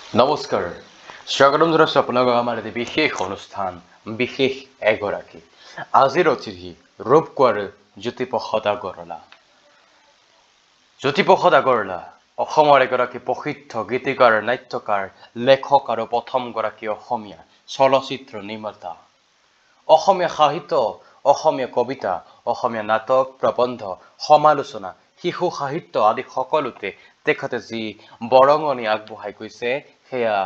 নমস্কাৰ স্বাগতম জনাইছোঁ আপোনালোকক আমাৰ এটি বিশেষ অনুষ্ঠান বিশেষ এগৰাকী আজিৰ অতিথি ৰূপকোঁৱৰ জ্যোতিপ্ৰসাদ আগৰৱালা অসমৰ এগৰাকী প্ৰসিদ্ধ গীতিকাৰ নাট্যকাৰ লেখক আৰু প্ৰথমগৰাকী অসমীয়া চলচ্চিত্ৰ নিৰ্মাতা অসমীয়া সাহিত্য অসমীয়া কবিতা অসমীয়া নাটক প্ৰবন্ধ সমালোচনা শিশু সাহিত্য আদি সকলোতে তেখেতে যি বৰঙণি আগবঢ়াই গৈছে সেয়া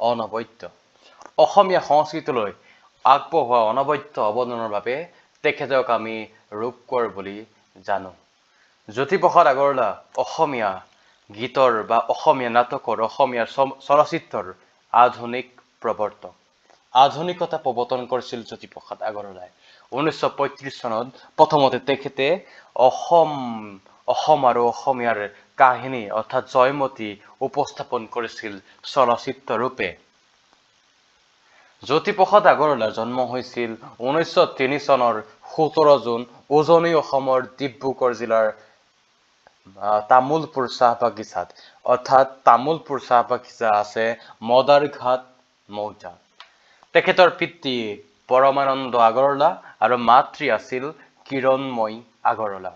অনবদ্য অসমীয়া সংস্কৃতিলৈ আগবঢ়োৱা অনবদ্য অৱদানৰ বাবে তেখেতক আমি ৰূপকোঁৱৰ বুলি জানো জ্যোতিপ্ৰসাদ আগৰৱালা অসমীয়া গীতৰ বা অসমীয়া নাটকৰ অসমীয়া চলচ্চিত্ৰৰ আধুনিক প্ৰৱৰ্তক আধুনিকতা প্ৰৱৰ্তন কৰিছিল জ্যোতিপ্ৰসাদ আগৰৱালাই 1935 চনত প্ৰথমতে তেখেতে অসম আৰু অসমীয়াৰ কাহিনী অৰ্থাৎ জয়মতী উপস্থাপন কৰিছিল চলচ্চিত্ৰ ৰূপে জ্যোতিপ্ৰসাদ আগৰৱালাৰ জন্ম হৈছিল 1903 চনৰ 17 জুন উজনি অসমৰ ডিব্ৰুগড় জিলাৰ তামুলপুৰ চাহ বাগিচাত অৰ্থাৎ তামুলপুৰ চাহ বাগিচা আছে মদাৰঘাট মৌজা তেখেতৰ পিতৃ পৰমানন্দ আগৰৱালা আৰু মাতৃ আছিল কিৰণময়ী আগৰৱালা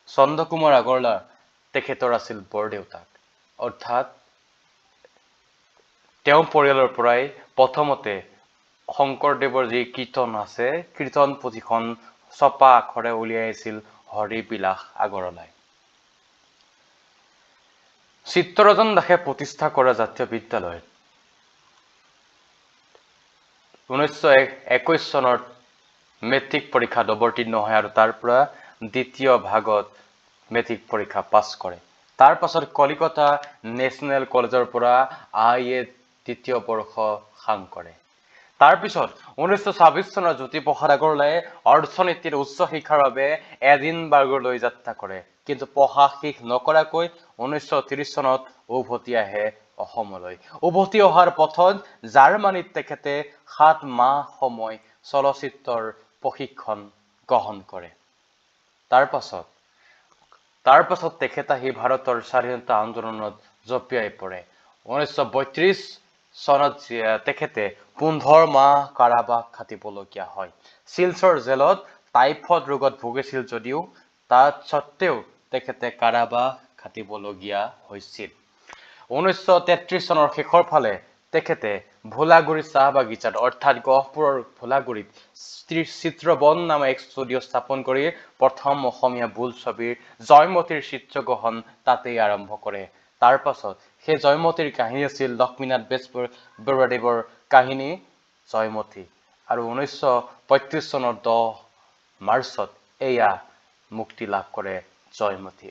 চন্দ্ৰকুমাৰ আগৰৱালা তেখেতৰ আছিল বৰদেউতাক অৰ্থাৎ তেওঁ পৰিয়ালৰ পৰাই প্ৰথমতে শংকৰদেৱৰ যি কীৰ্তন আছে কীৰ্তন পুথিখন ছপা আখৰে উলিয়াইছিল হৰিবিলাস আগৰৱালাই চিত্তৰঞ্জন দাসে প্ৰতিষ্ঠা কৰা জাতীয় বিদ্যালয়ত 1921 চনত মেট্ৰিক পৰীক্ষাত অৱতীৰ্ণ হয় আৰু তাৰ পৰা দ্বিতীয় ভাগত মেট্ৰিক পৰীক্ষা পাছ কৰে তাৰ পাছত কলিকতা নেশ্যনেল কলেজৰ পৰা আইএ দ্বিতীয় বৰ্ষ সাং কৰে তাৰ পিছত 1926 চনত জ্যোতিপ্ৰসাদ আগৰৱালাই অৰ্থনীতিৰ উচ্চ শিক্ষাৰ বাবে এডিনবাৰ্গলৈ যাত্ৰা কৰে কিন্তু পঢ়া শেষ নকৰাকৈ 1930 চনত উভতি আহে অসমলৈ উভতি অহাৰ পথত জাৰ্মানীত তেখেতে 7 মাহ সময় চলচ্চিত্ৰৰ প্ৰশিক্ষণ গ্ৰহণ কৰে তাৰ পাছত তেখেত আহি ভাৰতৰ স্বাধীনতা আন্দোলনত জঁপিয়াই পৰে 1932 চনত তেখেতে 15 মাহ কাৰাবাস খাটিবলগীয়া হয় শিলচৰ জেলত টাইফয়েড ৰোগত ভুগিছিল যদিও তাত সত্ত্বেও তেখেতে কাৰাবাস খাটিবলগীয়া হৈছিল 1933 চনৰ শেষৰ ফালে তেখেতে ভোলাগুৰি চাহ বাগিচাত অৰ্থাৎ গহপুৰৰ ভোলাগুৰিত চিত্ৰবন নামে এক ষ্টুডিঅ' স্থাপন কৰি প্ৰথম অসমীয়া বোলছবিৰ জয়মতীৰ চিত্ৰগ্ৰহণ তাতেই আৰম্ভ কৰে তাৰ পাছত সেই জয়মতীৰ কাহিনী আছিল লক্ষ্মীনাথ বেজবৰুৱাদেৱৰ কাহিনী জয়মতী আৰু 1935 চনৰ 10 মাৰ্চত এয়া মুক্তি লাভ কৰে জয়মতী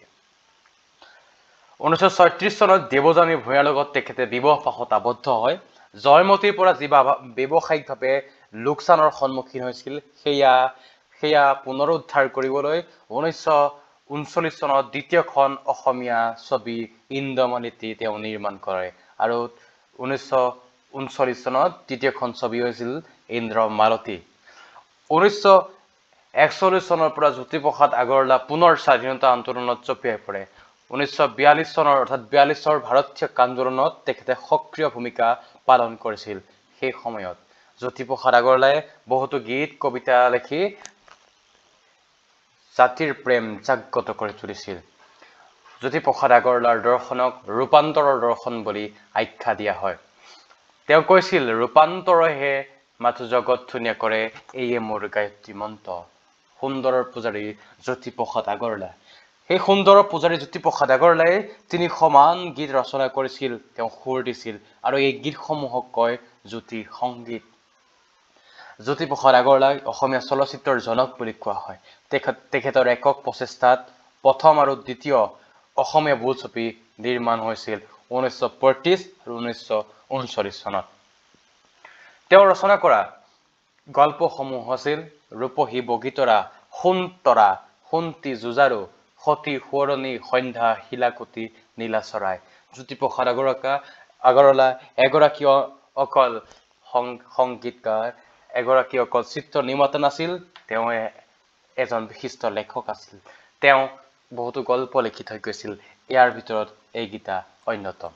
1936 চনত দেৱযানী ভূঞাৰ লগত তেখেতে বিবাহ পাশত আবদ্ধ হয় জয়মতীৰ পৰা যি ব্যৱসায়িকভাৱে লোকচানৰ সন্মুখীন হৈছিল সেয়া পুনৰুদ্ধাৰ কৰিবলৈ 1939 চনত দ্বিতীয়খন অসমীয়া ছবি ইন্দ্ৰমণিটি তেওঁ নিৰ্মাণ কৰে আৰু 1939 চনত দ্বিতীয়খন ছবি হৈছিল ইন্দ্ৰমালতী 1941 চনৰ পৰা জ্যোতিপ্ৰসাদ আগৰৱালা পুনৰ স্বাধীনতা আন্দোলনত জঁপিয়াই পৰে 1942 চনৰ অৰ্থাৎ 42ৰ ভাৰতীয় আন্দোলনত তেখেতে সক্ৰিয় ভূমিকা পালন কৰিছিল সেই সময়ত জ্যোতিপ্ৰসাদ আগৰৱালাই বহুতো গীত কবিতা লিখি জাতিৰ প্ৰেম জাগ্ৰত কৰি তুলিছিল জ্যোতিপ্ৰসাদ আগৰৱালাৰ দৰ্শনক ৰূপান্তৰৰ দৰ্শন বুলি আখ্যা দিয়া হয় তেওঁ কৈছিল ৰূপান্তৰহে মাথো জগত ধুনীয়া কৰে এইয়ে মোৰ গায়ত্ৰী মন্ত্ৰ সুন্দৰৰ পূজাৰী জ্যোতিপ্ৰসাদ আগৰৱালা সেই সুন্দৰৰ পূজাৰী জ্যোতিপ্ৰসাদ আগৰৱালাই তিনি সমান গীত ৰচনা কৰিছিল তেওঁ সুৰ দিছিল আৰু এই গীতসমূহক কয় জ্যোতি সংগীত জ্যোতিপ্ৰসাদ আগৰৱালাই অসমীয়া চলচ্চিত্ৰৰ জনক বুলি কোৱা হয় তেখেতৰ একক প্ৰচেষ্টাত প্ৰথম আৰু দ্বিতীয় অসমীয়া বোলছবি নিৰ্মাণ হৈছিল 1935 আৰু 1939 চনত তেওঁ ৰচনা কৰা গল্পসমূহ আছিল ৰূপহী বগীতৰা সোণতৰা সোণতি যুঁজাৰু সতী সোঁৱৰণী সন্ধ্যা শিলাকুটি নীলাচৰাই জ্যোতিপ্ৰসাদ আগৰৱালা এগৰাকী অকল সংগীতকাৰ এগৰাকী অকল চিত্ৰ নিৰ্মাতা নাছিল তেওঁ এজন বিশিষ্ট লেখক আছিল তেওঁ বহুতো গল্প লিখি থৈ গৈছিল ইয়াৰ ভিতৰত এইকেইটা অন্যতম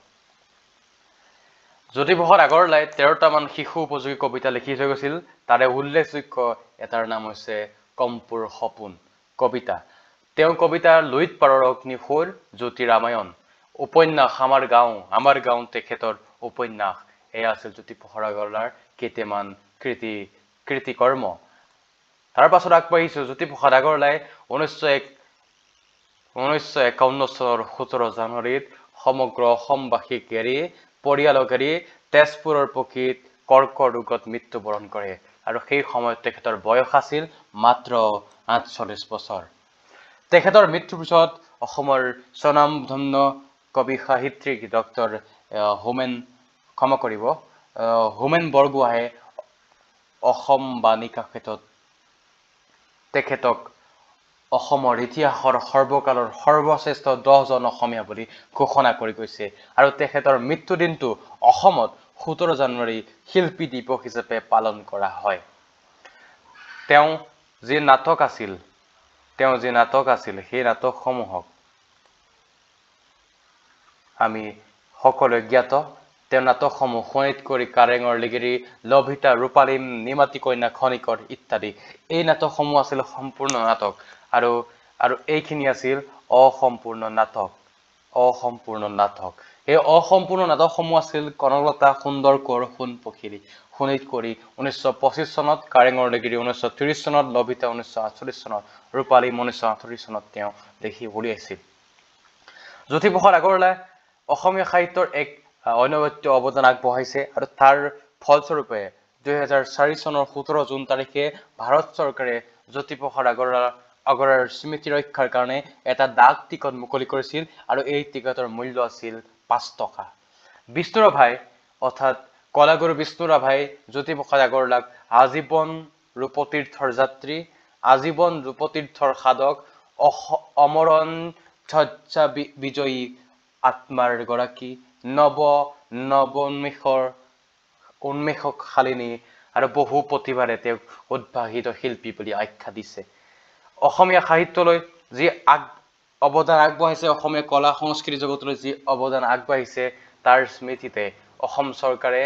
জ্যোতিপ্ৰসাদ আগৰৱালাই 13টামান শিশু উপযোগী কবিতা লিখি থৈ গৈছিল। তাৰে উল্লেখযোগ্য এটাৰ নাম হৈছে কম্পুৰ সপোন কবিতা। তেওঁ কবিতা লুইত পাৰৰ অগ্নিসুৰ, জ্যোতি ৰামায়ণ, উপন্যাস আমাৰ গাঁও তেখেতৰ উপন্যাস। এয়া আছিল জ্যোতিপ্ৰসাদ আগৰৱালাৰ কেইটামান কৃতিকৰ্ম। তাৰ পাছত আগবাঢ়িছোঁ জ্যোতিপ্ৰসাদ আগৰৱালাই 1951 চনৰ 17 জানুৱাৰীত সমগ্ৰ অসমবাসীক এৰি পৰিয়ালক এৰি তেজপুৰৰ পকীত কৰ্কট ৰোগত মৃত্যুবৰণ কৰে আৰু সেই সময়ত তেখেতৰ বয়স আছিল মাত্ৰ 48 বছৰ। তেখেতৰ মৃত্যুৰ পিছত অসমৰ স্বনামধন্য কবি সাহিত্যিক ডক্টৰ হোমেন বৰগোহাঁয়ে অসম বাণী কাকতত তেখেতক অসমৰ ইতিহাসৰ সৰ্বকালৰ সৰ্বশ্ৰেষ্ঠ 10জন অসমীয়া বুলি ঘোষণা কৰি গৈছে আৰু তেখেতৰ মৃত্যু দিনটো অসমত 17 জানুৱাৰী শিল্পী দিৱস হিচাপে পালন কৰা হয়। তেওঁ যি নাটক আছিল সেই নাটকসমূহক আমি সকলোৱে জ্ঞাত। তেওঁ নাটকসমূহ শোণিতপুৰ, কাৰেঙৰ লিগিৰী, লভিতা, ৰূপালীম, নিমাতী কন্যা, খনিকৰ ইত্যাদি। এই নাটকসমূহ আছিল সম্পূৰ্ণ নাটক আৰু এইখিনি আছিল অসম্পূৰ্ণ নাটক। এই অসম্পূৰ্ণ নাটকসমূহ আছিল কনকলতা, সুন্দৰ কোঁৱৰ, সোণ পখিলী, শোণিতপুৰী 1925 চনত, কাৰেঙৰ লিগিৰী 1930 চনত, লভিতা 1948 চনত, ৰূপালীম 1948 চনত তেওঁ লিখি উলিয়াইছিল। জ্যোতিপ্ৰসাদ আগৰৱালাই অসমীয়া সাহিত্যৰ এক অনবদ্য অৱদান আগবঢ়াইছে আৰু তাৰ ফলস্বৰূপে 2004 চনৰ 17 জুন তাৰিখে ভাৰত চৰকাৰে জ্যোতিপ্ৰসাদ আগৰৱালাৰ স্মৃতি ৰক্ষাৰ কাৰণে এটা ডাক টিকট মুকলি কৰিছিল আৰু এই টিকটৰ মূল্য আছিল 5 টকা। বিষ্ণুৰাভাই অৰ্থাৎ কলাগুৰু বিষ্ণুৰাভাই জ্যোতিপ্ৰসাদ আগৰৱালাক আজীৱন ৰূপতীৰ্থৰ যাত্ৰী, আজীৱন ৰূপতীৰ্থৰ সাধক, অমৰণ ধৈৰ্য বিজয়ী আত্মাৰ গৰাকী, উন্মেষশালিনী আৰু বহু প্ৰতিভাৰে তেওঁক উদ্ভাসিত শিল্পী বুলি আখ্যা দিছে। অসমীয়া সাহিত্যলৈ যি অৱদান আগবঢ়াইছে, অসমীয়া কলা সংস্কৃতি জগতলৈ যি অৱদান আগবাঢ়িছে, তাৰ স্মৃতিতে অসম চৰকাৰে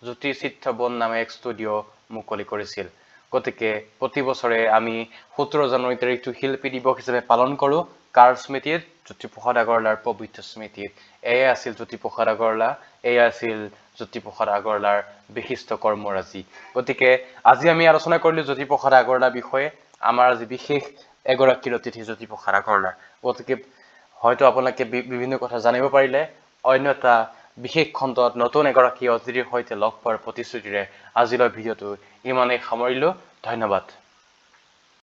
জ্যোতি চিত্ৰবন নামে এক ষ্টুডিঅ' মুকলি কৰিছিল। গতিকে প্ৰতি বছৰে আমি 17 জানুৱাৰী তাৰিখটো শিল্পী দিৱস হিচাপে পালন কৰোঁ। কাৰ স্মৃতিত? জ্যোতিপ্ৰসাদ আগৰৱালাৰ পবিত্ৰ স্মৃতিত। এয়াই আছিল জ্যোতিপ্ৰসাদ আগৰৱালা, এয়া আছিল জ্যোতিপ্ৰসাদ আগৰৱালাৰ বিশিষ্ট কৰ্মৰাজি। গতিকে আজি আমি আলোচনা কৰিলোঁ জ্যোতিপ্ৰসাদ আগৰৱালাৰ বিষয়ে। আমাৰ আজি বিশেষ এগৰাকীৰ অতিথি জ্যোতিপ্ৰসাদ আগৰৱালা। গতিকে হয়তো আপোনালোকে বিভিন্ন কথা জানিব পাৰিলে। অন্য এটা বিশেষ খণ্ডত নতুন এগৰাকী অতিথিৰ সৈতে লগ পোৱাৰ প্ৰতিশ্ৰুতিৰে আজিলৈ ভিডিঅ'টো ইমানেই সামৰিলোঁ। ধন্যবাদ।